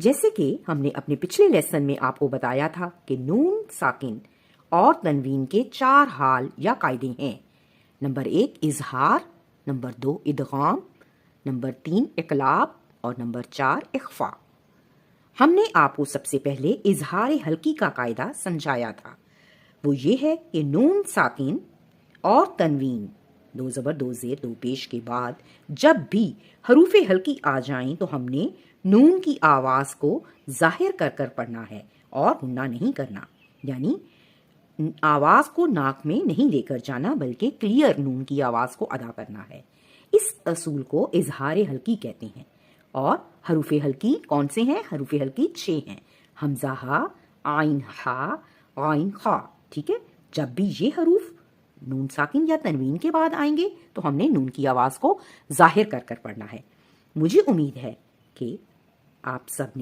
جیسے کہ ہم نے اپنے پچھلے لیسن میں آپ کو بتایا تھا کہ نون ساکن اور تنوین کے 4 حال یا قاعدے ہیں۔ نمبر 1 اظہار، نمبر 2 ادغام، نمبر 3 اقلاب اور نمبر 4 اخفاء۔ ہم نے آپ کو سب سے پہلے اظہار حلقی کا قاعدہ سمجھایا تھا۔ وہ یہ ہے کہ نون ساکن اور تنوین، 2 زبر 2 زیر 2 پیش کے بعد جب بھی حروف حلقی آ جائیں تو ہم نے نون کی آواز کو ظاہر کر کر پڑھنا ہے اور غنہ نہیں کرنا، یعنی آواز کو ناک میں نہیں لے کر جانا بلکہ کلیئر نون کی آواز کو ادا کرنا ہے۔ اس اصول کو اظہار حلقی کہتے ہیں۔ اور حروف حلقی کون سے ہیں؟ حروف حلقی 6 ہیں، حمزہ ہا، عین ہا، غین خا۔ ٹھیک ہے، جب بھی یہ حروف نون ساکن یا تنوین کے بعد آئیں گے تو ہم نے نون کی آواز کو ظاہر کر کر پڑھنا ہے۔ مجھے امید ہے کہ آپ سب نے